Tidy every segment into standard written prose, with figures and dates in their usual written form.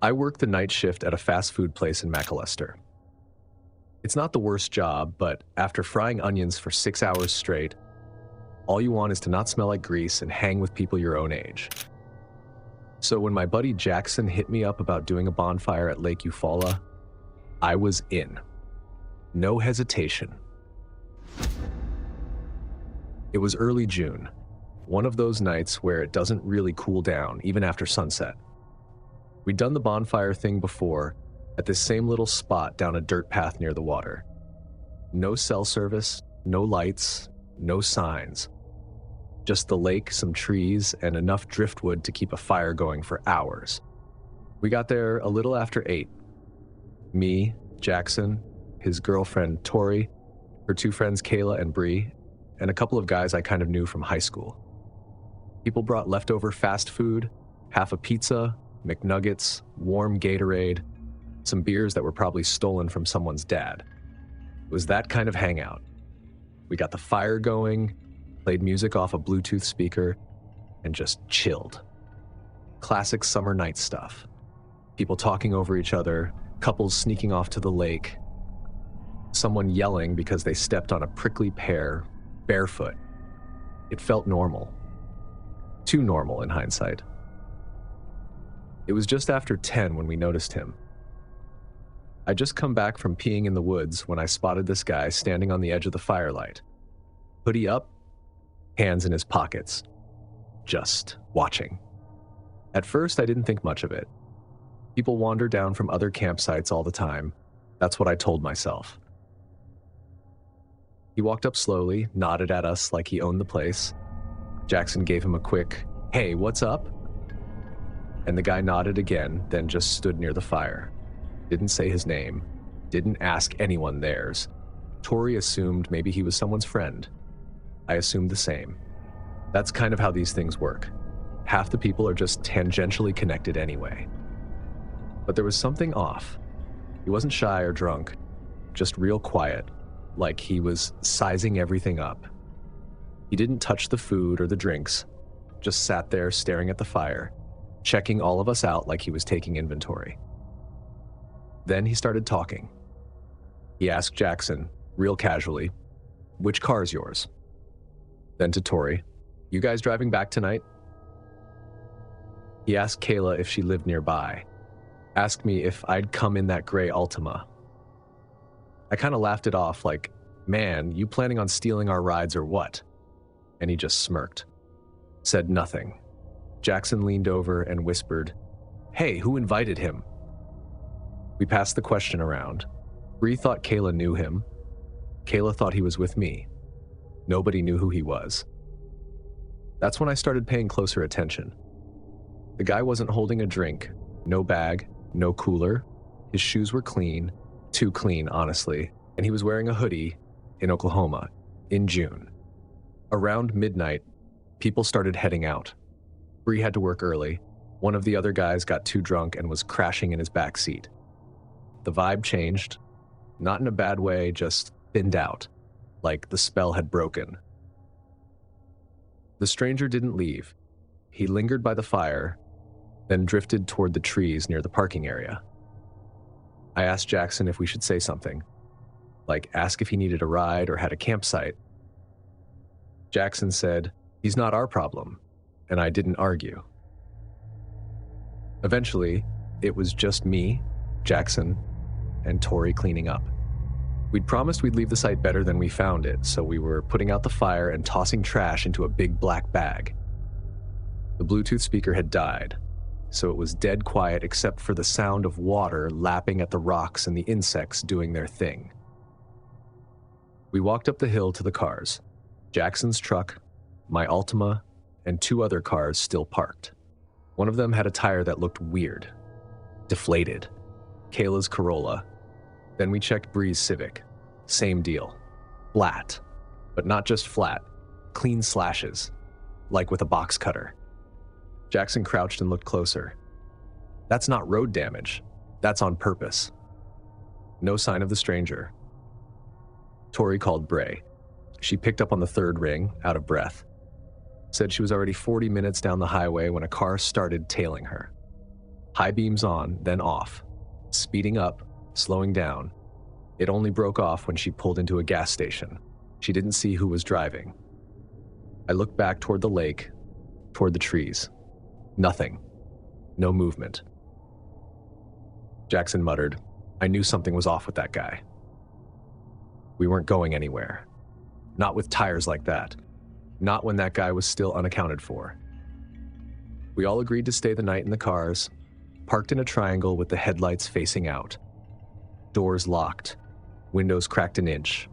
I work the night shift at a fast food place in McAllister. It's not the worst job, but after frying onions for 6 hours straight, all you want is to not smell like grease and hang with people your own age. So when my buddy Jackson hit me up about doing a bonfire at Lake Eufaula, I was in. No hesitation. It was early June, one of those nights where it doesn't really cool down, even after sunset. We'd done the bonfire thing before, at this same little spot down a dirt path near the water. No cell service, no lights, no signs. Just the lake, some trees, and enough driftwood to keep a fire going for hours. We got there a little after 8. Me, Jackson, his girlfriend Tori, her 2 friends Kayla and Bree, and a couple of guys I kind of knew from high school. People brought leftover fast food, half a pizza, McNuggets, warm Gatorade, some beers that were probably stolen from someone's dad. It was that kind of hangout. We got the fire going, played music off a Bluetooth speaker, and just chilled. Classic summer night stuff. People talking over each other, couples sneaking off to the lake, someone yelling because they stepped on a prickly pear, barefoot. It felt normal. Too normal in hindsight. It was just after 10 when we noticed him. I'd just come back from peeing in the woods when I spotted this guy standing on the edge of the firelight. Hoodie up, hands in his pockets, just watching. At first, I didn't think much of it. People wander down from other campsites all the time. That's what I told myself. He walked up slowly, nodded at us like he owned the place. Jackson gave him a quick, "Hey, what's up?" And the guy nodded again, then just stood near the fire. Didn't say his name, didn't ask anyone theirs. Tori assumed maybe he was someone's friend. I assumed the same. That's kind of how these things work. Half the people are just tangentially connected anyway. But there was something off. He wasn't shy or drunk, just real quiet, like he was sizing everything up. He didn't touch the food or the drinks, just sat there staring at the fire, checking all of us out like he was taking inventory. Then he started talking. He asked Jackson, real casually, "Which car's yours?" Then to Tori, "You guys driving back tonight?" He asked Kayla if she lived nearby. Asked me if I'd come in that gray Altima. I kind of laughed it off like, "Man, you planning on stealing our rides or what?" And he just smirked. Said nothing. Jackson leaned over and whispered, "Hey, who invited him?" We passed the question around. Bree thought Kayla knew him. Kayla thought he was with me. Nobody knew who he was. That's when I started paying closer attention. The guy wasn't holding a drink, no bag, no cooler. His shoes were clean, too clean, honestly, and he was wearing a hoodie in Oklahoma in June. Around midnight, people started heading out. Bree had to work early. One of the other guys got too drunk and was crashing in his back seat. The vibe changed, not in a bad way, just thinned out, like the spell had broken. The stranger didn't leave. He lingered by the fire, then drifted toward the trees near the parking area. I asked Jackson if we should say something, like ask if he needed a ride or had a campsite. Jackson said, "He's not our problem," and I didn't argue. Eventually, it was just me, Jackson, and Tori cleaning up. We'd promised we'd leave the site better than we found it, so we were putting out the fire and tossing trash into a big black bag. The Bluetooth speaker had died, so it was dead quiet except for the sound of water lapping at the rocks and the insects doing their thing. We walked up the hill to the cars. Jackson's truck, my Altima, and 2 other cars still parked. One of them had a tire that looked weird, deflated. Kayla's Corolla. Then we checked Bree's Civic. Same deal. Flat. But not just flat. Clean slashes. Like with a box cutter. Jackson crouched and looked closer. That's not road damage. That's on purpose. No sign of the stranger. Tori called Bray. She picked up on the 3rd ring, out of breath. Said she was already 40 minutes down the highway when a car started tailing her. High beams on, then off. Speeding up, slowing down. It only broke off when she pulled into a gas station. She didn't see who was driving. I looked back toward the lake, toward the trees. Nothing. No movement. Jackson muttered, "I knew something was off with that guy." We weren't going anywhere. Not with tires like that. Not when that guy was still unaccounted for. We all agreed to stay the night in the cars, parked in a triangle with the headlights facing out. Doors locked. Windows cracked an inch.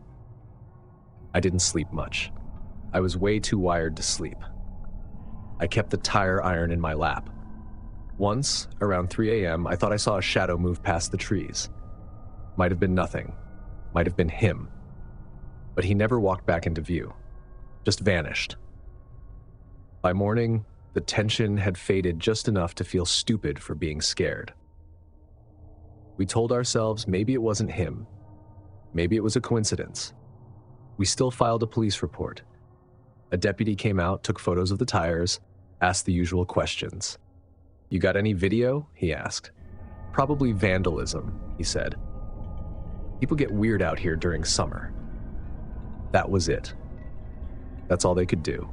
I didn't sleep much. I was way too wired to sleep. I kept the tire iron in my lap. Once, around 3 a.m., I thought I saw a shadow move past the trees. Might have been nothing. Might have been him. But he never walked back into view. Just vanished. By morning, the tension had faded just enough to feel stupid for being scared. We told ourselves maybe it wasn't him. Maybe it was a coincidence. We still filed a police report. A deputy came out, took photos of the tires, asked the usual questions. "You got any video?" he asked. "Probably vandalism," he said. "People get weird out here during summer." That was it. That's all they could do.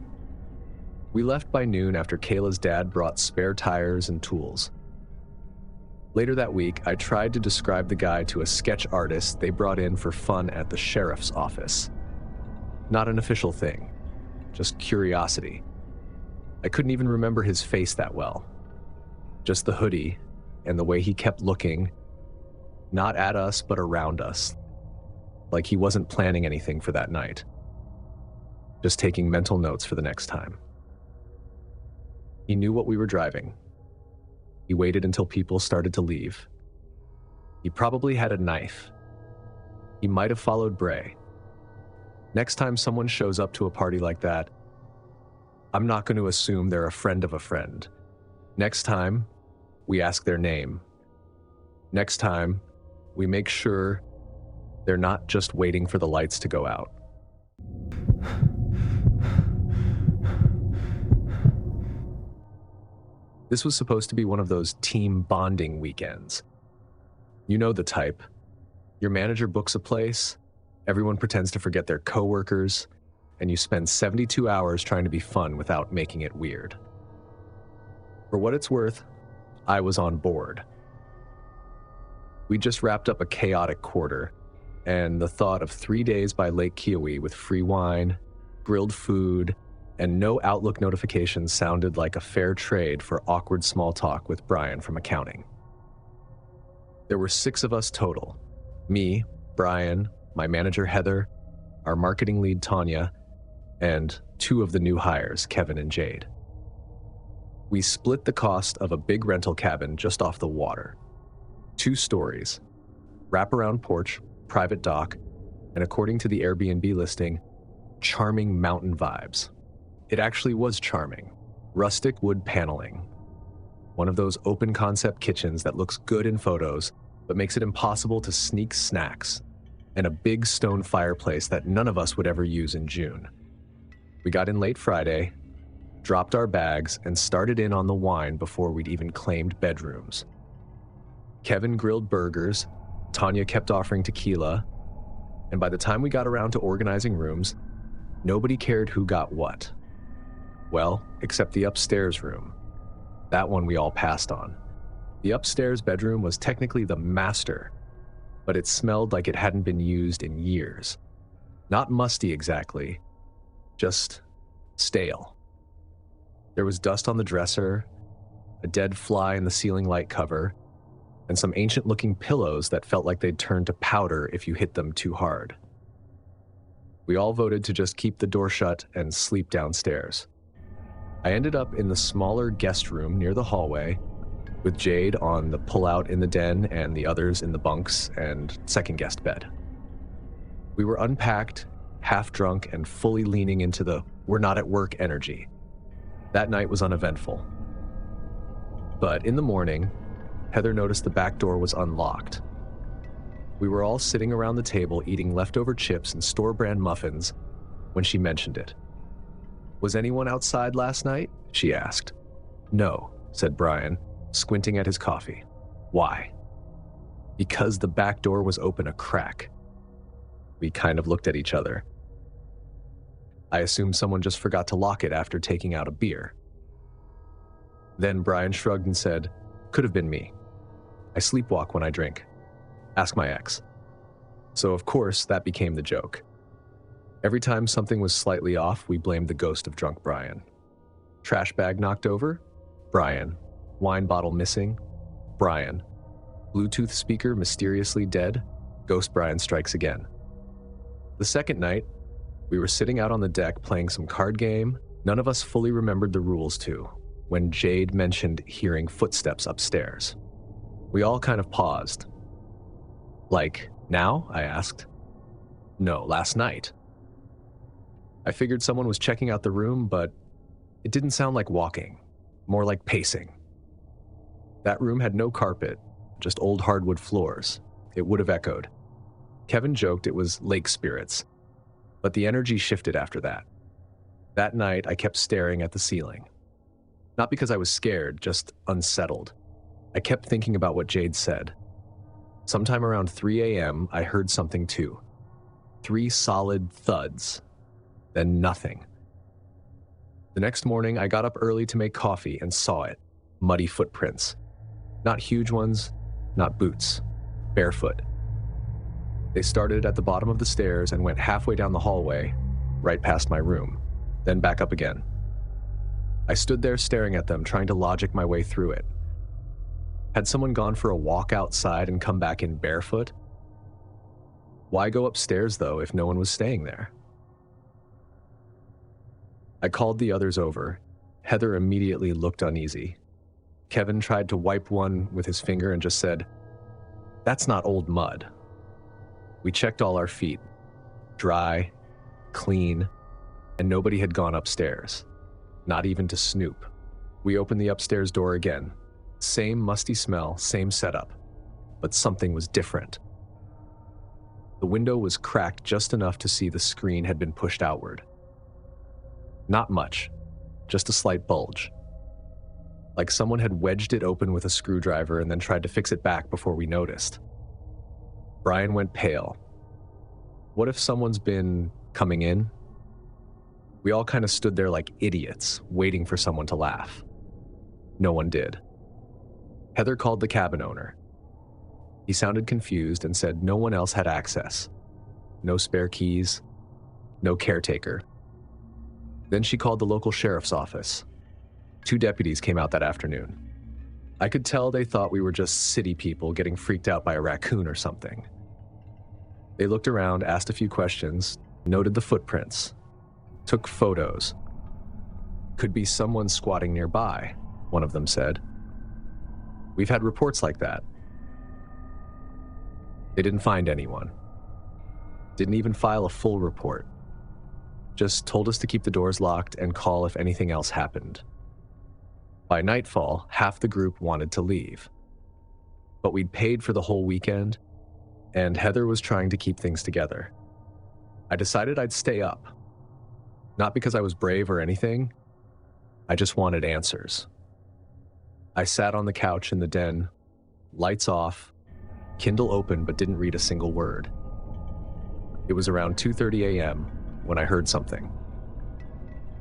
We left by noon after Kayla's dad brought spare tires and tools. Later that week, I tried to describe the guy to a sketch artist they brought in for fun at the sheriff's office. Not an official thing, just curiosity. I couldn't even remember his face that well. Just the hoodie and the way he kept looking, not at us, but around us, like he wasn't planning anything for that night. Just taking mental notes for the next time. He knew what we were driving. He waited until people started to leave. He probably had a knife. He might have followed Bray. Next time someone shows up to a party like that, I'm not going to assume they're a friend of a friend. Next time, we ask their name. Next time, we make sure they're not just waiting for the lights to go out. This was supposed to be one of those team bonding weekends. You know the type. Your manager books a place, everyone pretends to forget their coworkers, and you spend 72 hours trying to be fun without making it weird. For what it's worth, I was on board. We just wrapped up a chaotic quarter, and the thought of 3 days by Lake Kiowee with free wine, grilled food, and no Outlook notifications sounded like a fair trade for awkward small talk with Brian from accounting. There were 6 of us total. Me, Brian, my manager Heather, our marketing lead Tanya, and 2 of the new hires, Kevin and Jade. We split the cost of a big rental cabin just off the water. 2 stories, wraparound porch, private dock, and according to the Airbnb listing, charming mountain vibes. It actually was charming. Rustic wood paneling. One of those open concept kitchens that looks good in photos, but makes it impossible to sneak snacks. And a big stone fireplace that none of us would ever use in June. We got in late Friday, dropped our bags, and started in on the wine before we'd even claimed bedrooms. Kevin grilled burgers, Tanya kept offering tequila, and by the time we got around to organizing rooms, nobody cared who got what. Well, except the upstairs room. That one we all passed on. The upstairs bedroom was technically the master, but it smelled like it hadn't been used in years. Not musty exactly, just stale. There was dust on the dresser, a dead fly in the ceiling light cover, and some ancient-looking pillows that felt like they'd turn to powder if you hit them too hard. We all voted to just keep the door shut and sleep downstairs. I ended up in the smaller guest room near the hallway, with Jade on the pull-out in the den and the others in the bunks and second guest bed. We were unpacked, half-drunk, and fully leaning into the we're-not-at-work energy. That night was uneventful. But in the morning, Heather noticed the back door was unlocked. We were all sitting around the table eating leftover chips and store-brand muffins when she mentioned it. "Was anyone outside last night?" she asked. "No," said Brian, squinting at his coffee. Why? Because the back door was open a crack. We kind of looked at each other. I assumed someone just forgot to lock it after taking out a beer. Then Brian shrugged and said, "Could have been me. I sleepwalk when I drink. Ask my ex." So of course, that became the joke. Every time something was slightly off, we blamed the ghost of drunk Brian. Trash bag knocked over? Brian. Wine bottle missing? Brian. Bluetooth speaker mysteriously dead? Ghost Brian strikes again. The second night, we were sitting out on the deck playing some card game. None of us fully remembered the rules to, when Jade mentioned hearing footsteps upstairs. We all kind of paused. "Like, now?" I asked. "No, last night." I figured someone was checking out the room, but it didn't sound like walking, more like pacing. That room had no carpet, just old hardwood floors. It would have echoed. Kevin joked it was lake spirits, but the energy shifted after that. That night, I kept staring at the ceiling. Not because I was scared, just unsettled. I kept thinking about what Jade said. Sometime around 3 a.m., I heard something too. 3 solid thuds, then nothing. The next morning, I got up early to make coffee and saw it. Muddy footprints. Not huge ones, not boots. Barefoot. They started at the bottom of the stairs and went halfway down the hallway, right past my room, then back up again. I stood there staring at them, trying to logic my way through it. Had someone gone for a walk outside and come back in barefoot? Why go upstairs, though, if no one was staying there? I called the others over. Heather immediately looked uneasy. Kevin tried to wipe one with his finger and just said, "That's not old mud." We checked all our feet. Dry, clean, and nobody had gone upstairs. Not even to snoop. We opened the upstairs door again. Same musty smell, same setup, but something was different. The window was cracked just enough to see the screen had been pushed outward. Not much, just a slight bulge. Like someone had wedged it open with a screwdriver and then tried to fix it back before we noticed. Brian went pale. What if someone's been coming in? We all kind of stood there like idiots, waiting for someone to laugh. No one did. Heather called the cabin owner. He sounded confused and said no one else had access. No spare keys, no caretaker. Then she called the local sheriff's office. 2 deputies came out that afternoon. I could tell they thought we were just city people getting freaked out by a raccoon or something. They looked around, asked a few questions, noted the footprints, took photos. "Could be someone squatting nearby," one of them said. "We've had reports like that." They didn't find anyone. Didn't even file a full report. Just told us to keep the doors locked and call if anything else happened. By nightfall, half the group wanted to leave. But we'd paid for the whole weekend, and Heather was trying to keep things together. I decided I'd stay up. Not because I was brave or anything. I just wanted answers. I sat on the couch in the den, lights off, Kindle open but didn't read a single word. It was around 2:30 a.m. when I heard something.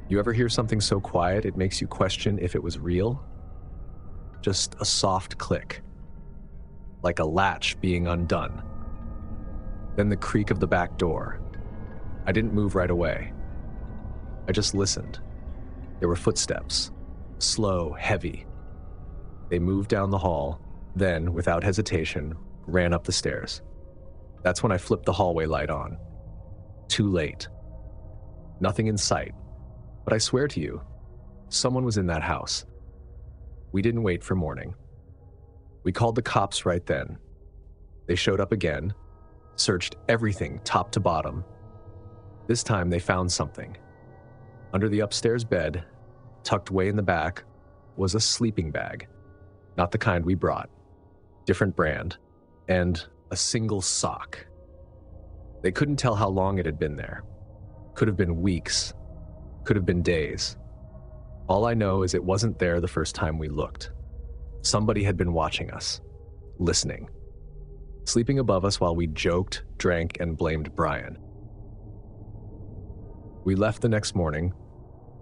You ever hear something so quiet it makes you question if it was real? Just a soft click, like a latch being undone. Then the creak of the back door. I didn't move right away. I just listened. There were footsteps, slow, heavy. They moved down the hall, then, without hesitation, ran up the stairs. That's when I flipped the hallway light on. Too late. Nothing in sight. But I swear to you, someone was in that house. We didn't wait for morning. We called the cops right then. They showed up again, searched everything top to bottom. This time they found something. Under the upstairs bed, tucked way in the back, was a sleeping bag. Not the kind we brought. Different brand. And a single sock. They couldn't tell how long it had been there. Could have been weeks. Could have been days. All I know is it wasn't there the first time we looked. Somebody had been watching us, listening, sleeping above us while we joked, drank, and blamed Brian. We left the next morning,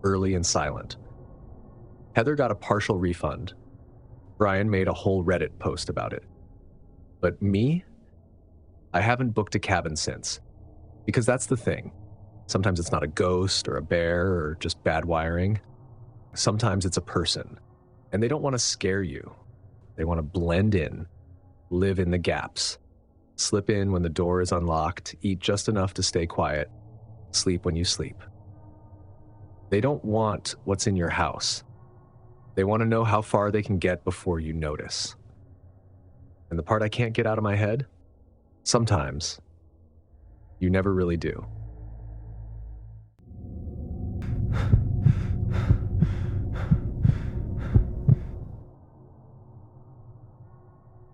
early and silent. Heather got a partial refund. Brian made a whole Reddit post about it. But me? I haven't booked a cabin since. Because that's the thing. Sometimes it's not a ghost or a bear or just bad wiring. Sometimes it's a person. And they don't want to scare you. They want to blend in, live in the gaps, slip in when the door is unlocked, eat just enough to stay quiet, sleep when you sleep. They don't want what's in your house. They want to know how far they can get before you notice. And the part I can't get out of my head? Sometimes, you never really do.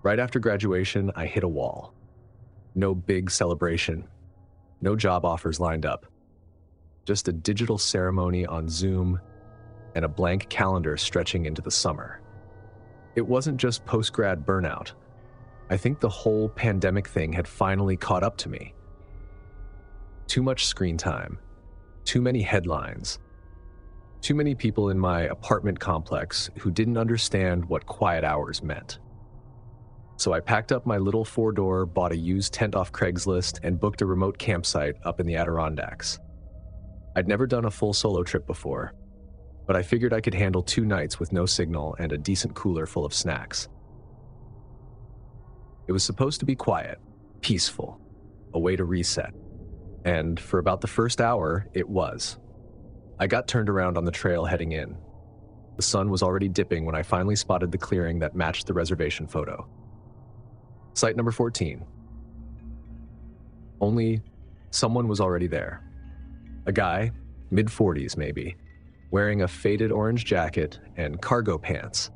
Right after graduation, I hit a wall. No big celebration, no job offers lined up. Just a digital ceremony on Zoom and a blank calendar stretching into the summer. It wasn't just post-grad burnout. I think the whole pandemic thing had finally caught up to me. Too much screen time, too many headlines, too many people in my apartment complex who didn't understand what quiet hours meant. So I packed up my little 4-door, bought a used tent off Craigslist, and booked a remote campsite up in the Adirondacks. I'd never done a full solo trip before, but I figured I could handle 2 nights with no signal and a decent cooler full of snacks. It was supposed to be quiet, peaceful, a way to reset. And for about the first hour, it was. I got turned around on the trail heading in. The sun was already dipping when I finally spotted the clearing that matched the reservation photo. Site number 14. Only someone was already there. A guy, mid-40s maybe, wearing a faded orange jacket and cargo pants.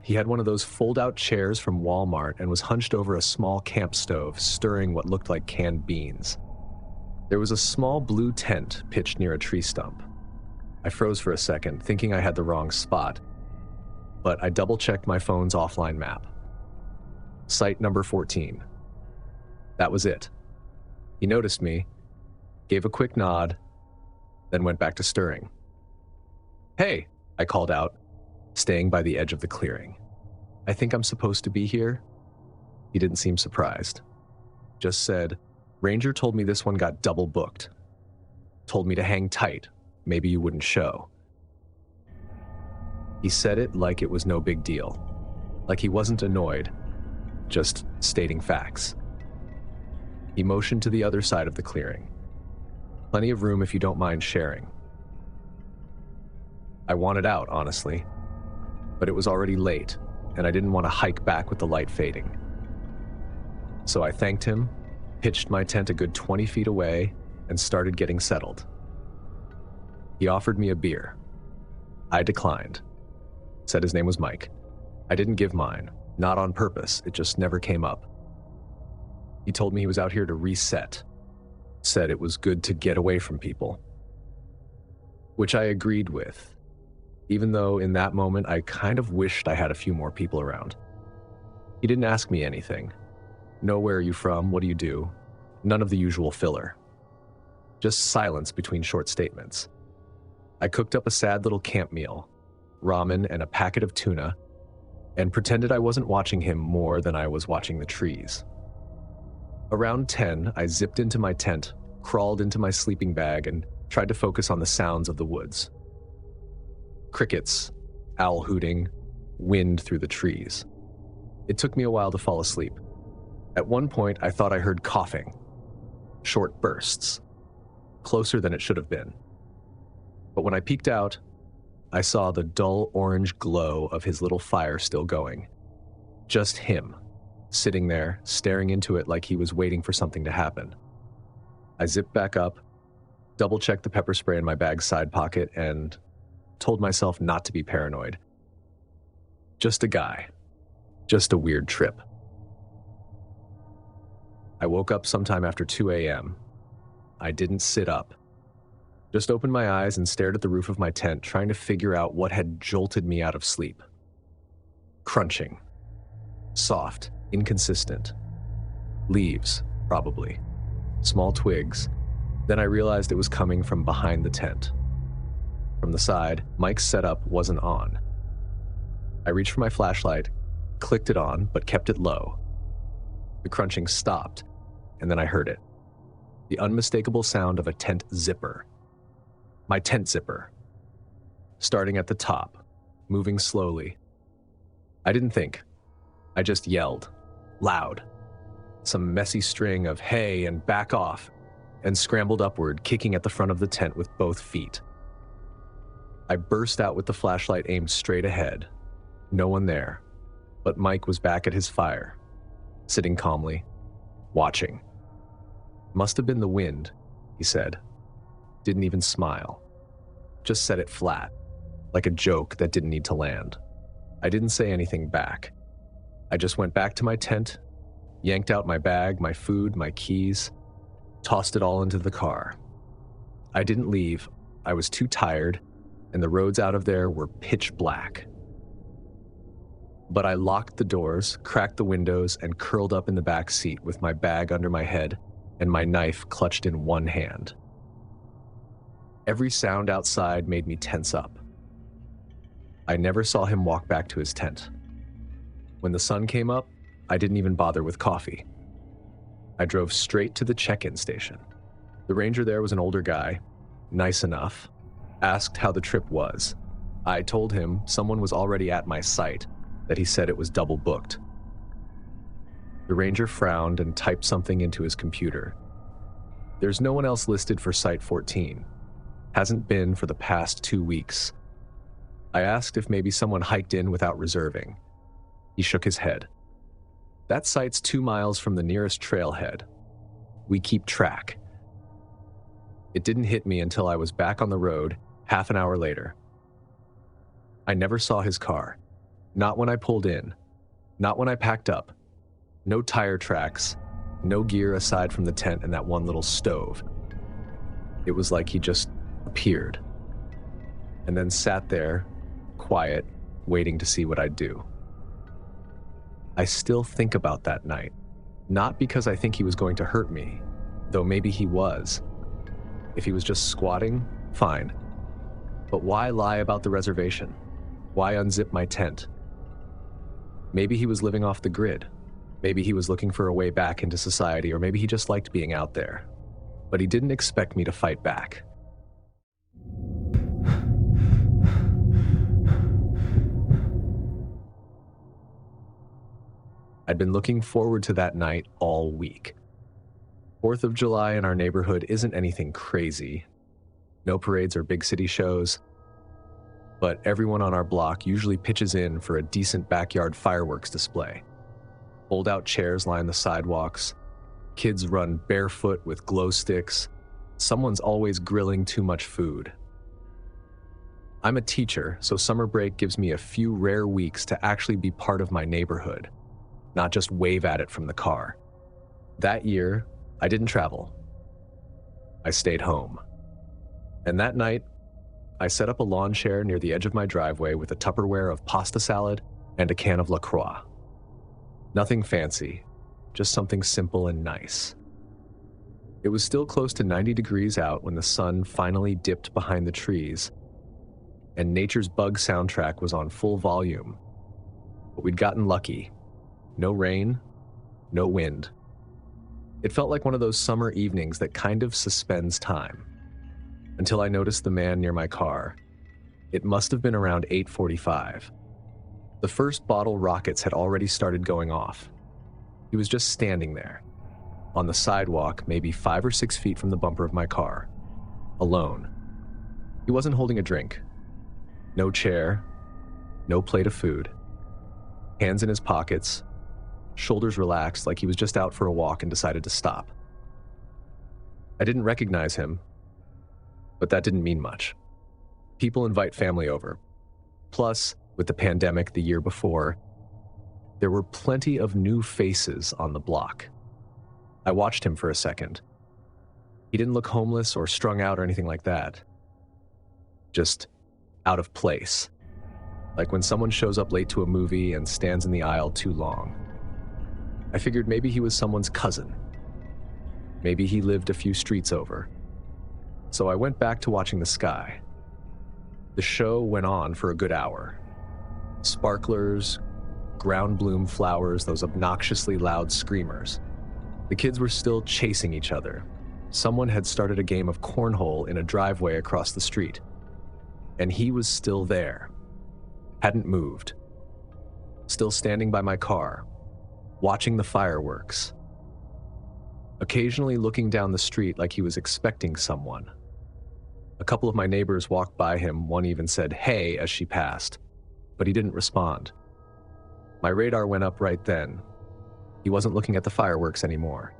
He had one of those fold-out chairs from Walmart and was hunched over a small camp stove, stirring what looked like canned beans. There was a small blue tent pitched near a tree stump. I froze for a second, thinking I had the wrong spot, but I double-checked my phone's offline map. Site number 14. That was it. He noticed me, gave a quick nod, then went back to stirring. "Hey," I called out, staying by the edge of the clearing. "I think I'm supposed to be here." He didn't seem surprised. Just said, "Ranger told me this one got double booked. Told me to hang tight, maybe you wouldn't show." He said it like it was no big deal, like he wasn't annoyed, just stating facts. He motioned to the other side of the clearing. "Plenty of room if you don't mind sharing." I wanted out, honestly, but it was already late, and I didn't want to hike back with the light fading. So I thanked him, pitched my tent a good 20 feet away, and started getting settled. He offered me a beer. I declined. Said his name was Mike. I didn't give mine, not on purpose, it just never came up. He told me he was out here to reset. Said it was good to get away from people. Which I agreed with, even though in that moment I kind of wished I had a few more people around. He didn't ask me anything. No, where are you from? What do you do? None of the usual filler. Just silence between short statements. I cooked up a sad little camp meal, ramen and a packet of tuna, and pretended I wasn't watching him more than I was watching the trees. Around 10, I zipped into my tent, crawled into my sleeping bag, and tried to focus on the sounds of the woods. Crickets, owl hooting, wind through the trees. It took me a while to fall asleep. At one point, I thought I heard coughing. Short bursts. Closer than it should have been. But when I peeked out, I saw the dull orange glow of his little fire still going. Just him, sitting there, staring into it like he was waiting for something to happen. I zipped back up, double-checked the pepper spray in my bag's side pocket, and told myself not to be paranoid. Just a guy. Just a weird trip. I woke up sometime after 2 a.m. I didn't sit up. Just opened my eyes and stared at the roof of my tent, trying to figure out what had jolted me out of sleep. Crunching. Soft, inconsistent. Leaves, probably. Small twigs. Then I realized it was coming from behind the tent. From the side, Mike's setup wasn't on. I reached for my flashlight, clicked it on, but kept it low. The crunching stopped, and then I heard it. The unmistakable sound of a tent zipper. My tent zipper. Starting at the top, moving slowly. I didn't think. I just yelled, loud. Some messy string of hey and back off, and scrambled upward, kicking at the front of the tent with both feet. I burst out with the flashlight aimed straight ahead. No one there, but Mike was back at his fire, sitting calmly, watching. Must have been the wind, he said. Didn't even smile. Just said it flat, like a joke that didn't need to land. I didn't say anything back. I just went back to my tent, yanked out my bag, my food, my keys, tossed it all into the car. I didn't leave. I was too tired, and the roads out of there were pitch black. But I locked the doors, cracked the windows, and curled up in the back seat with my bag under my head and my knife clutched in one hand. Every sound outside made me tense up. I never saw him walk back to his tent. When the sun came up, I didn't even bother with coffee. I drove straight to the check-in station. The ranger there was an older guy, nice enough, asked how the trip was. I told him someone was already at my site, that he said it was double booked. The ranger frowned and typed something into his computer. There's no one else listed for Site 14. Hasn't been for the past 2 weeks. I asked if maybe someone hiked in without reserving. He shook his head. That site's 2 miles from the nearest trailhead. We keep track. It didn't hit me until I was back on the road, half an hour later. I never saw his car. Not when I pulled in. Not when I packed up. No tire tracks. No gear aside from the tent and that one little stove. It was like he just appeared. And then sat there, quiet, waiting to see what I'd do. I still think about that night. Not because I think he was going to hurt me, though maybe he was. If he was just squatting, fine. But why lie about the reservation? Why unzip my tent? Maybe he was living off the grid. Maybe he was looking for a way back into society, or maybe he just liked being out there. But he didn't expect me to fight back. I'd been looking forward to that night all week. 4th of July in our neighborhood isn't anything crazy. No parades or big city shows. But everyone on our block usually pitches in for a decent backyard fireworks display. Fold-out chairs line the sidewalks. Kids run barefoot with glow sticks. Someone's always grilling too much food. I'm a teacher, so summer break gives me a few rare weeks to actually be part of my neighborhood, not just wave at it from the car. That year, I didn't travel. I stayed home. And that night, I set up a lawn chair near the edge of my driveway with a Tupperware of pasta salad and a can of LaCroix. Nothing fancy, just something simple and nice. It was still close to 90 degrees out when the sun finally dipped behind the trees, and Nature's Bug soundtrack was on full volume. But we'd gotten lucky. No rain, no wind. It felt like one of those summer evenings that kind of suspends time. Until I noticed the man near my car. It must have been around 8:45. The first bottle rockets had already started going off. He was just standing there, on the sidewalk, maybe 5 or 6 feet from the bumper of my car, alone. He wasn't holding a drink. No chair, no plate of food. Hands in his pockets, shoulders relaxed like he was just out for a walk and decided to stop. I didn't recognize him, but that didn't mean much. People invite family over. Plus, with the pandemic the year before, there were plenty of new faces on the block. I watched him for a second. He didn't look homeless or strung out or anything like that. Just out of place. like when someone shows up late to a movie and stands in the aisle too long. I figured maybe he was someone's cousin. Maybe he lived a few streets over. So I went back to watching the sky. The show went on for a good hour. Sparklers, ground bloom flowers, those obnoxiously loud screamers. The kids were still chasing each other. Someone had started a game of cornhole in a driveway across the street. And he was still there. Hadn't moved. Still standing by my car, watching the fireworks. Occasionally looking down the street like he was expecting someone. A couple of my neighbors walked by him, one even said, "Hey," as she passed, but he didn't respond. My radar went up right then. He wasn't looking at the fireworks anymore.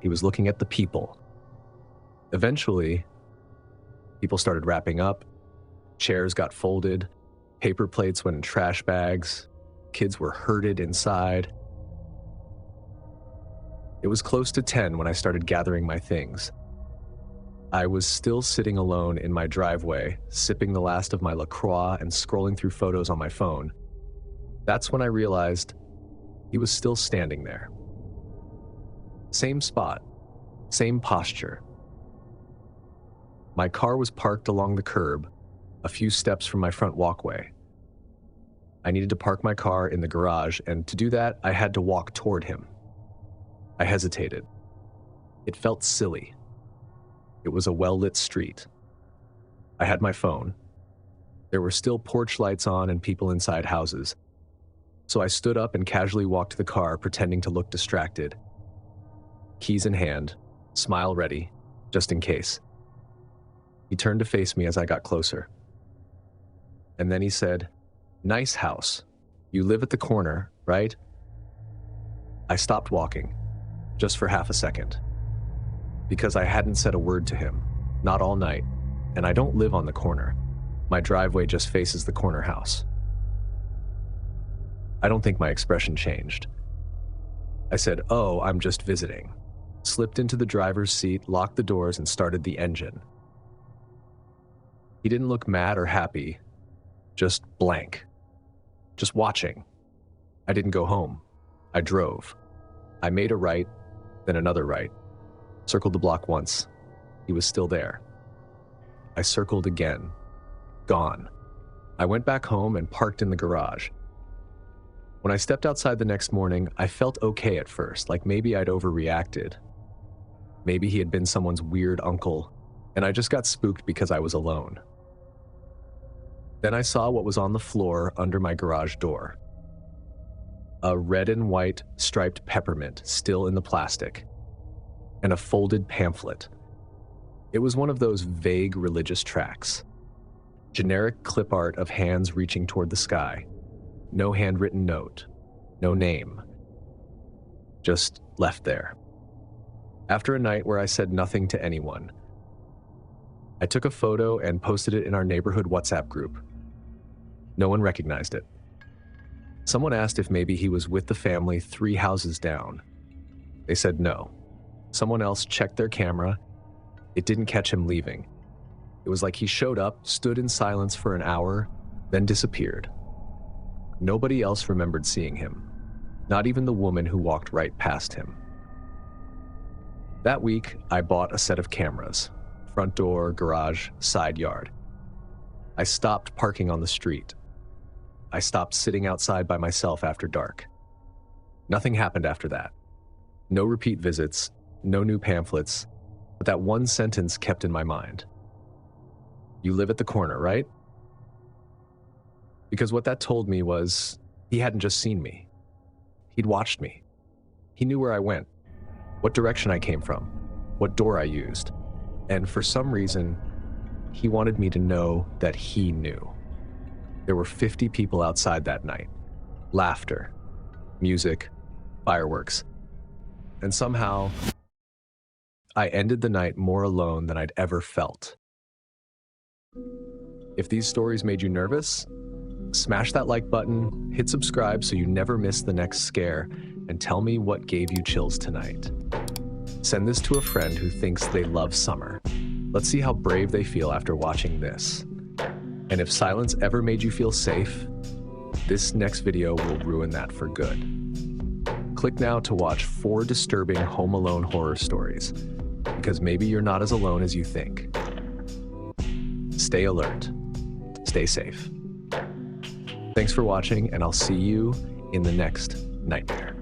He was looking at the people. Eventually, people started wrapping up, chairs got folded, paper plates went in trash bags, kids were herded inside. It was close to 10 when I started gathering my things. I was still sitting alone in my driveway, sipping the last of my LaCroix and scrolling through photos on my phone. That's when I realized he was still standing there. Same spot, same posture. My car was parked along the curb, a few steps from my front walkway. I needed to park my car in the garage, and to do that, I had to walk toward him. I hesitated. It felt silly. It was a well-lit street. I had my phone. There were still porch lights on and people inside houses. So I stood up and casually walked to the car, pretending to look distracted. Keys in hand, smile ready, just in case. He turned to face me as I got closer. And then he said, "Nice house. You live at the corner, right?" I stopped walking, just for half a second. Because I hadn't said a word to him, not all night, and I don't live on the corner. My driveway just faces the corner house. I don't think my expression changed. I said, "Oh, I'm just visiting," slipped into the driver's seat, locked the doors, and started the engine. He didn't look mad or happy, just blank, just watching. I didn't go home. I drove. I made a right, then another right. Circled the block once. He was still there. I circled again. Gone. I went back home and parked in the garage. When I stepped outside the next morning, I felt okay at first, like maybe I'd overreacted. Maybe he had been someone's weird uncle, and I just got spooked because I was alone. Then I saw what was on the floor under my garage door. A red and white striped peppermint still in the plastic, and a folded pamphlet. It was one of those vague religious tracts. Generic clip art of hands reaching toward the sky. No handwritten note. No name. Just left there. After a night where I said nothing to anyone, I took a photo and posted it in our neighborhood WhatsApp group. No one recognized it. Someone asked if maybe he was with the family 3 houses down. They said no. Someone else checked their camera. It didn't catch him leaving. It was like he showed up, stood in silence for an hour, then disappeared. Nobody else remembered seeing him, not even the woman who walked right past him. That week, I bought a set of cameras, front door, garage, side yard. I stopped parking on the street. I stopped sitting outside by myself after dark. Nothing happened after that. No repeat visits, no new pamphlets, but that one sentence kept in my mind. "You live at the corner, right?" Because what that told me was he hadn't just seen me. He'd watched me. He knew where I went, what direction I came from, what door I used. And for some reason, he wanted me to know that he knew. There were 50 people outside that night. Laughter, music, fireworks. And somehow, I ended the night more alone than I'd ever felt. If these stories made you nervous, smash that like button, hit subscribe so you never miss the next scare, and tell me what gave you chills tonight. Send this to a friend who thinks they love summer. Let's see how brave they feel after watching this. And if silence ever made you feel safe, This next video will ruin that for good. Click now to watch 4 disturbing Home Alone horror stories, because maybe you're not as alone as you think. Stay alert. Stay safe. Thanks for watching, and I'll see you in the next nightmare.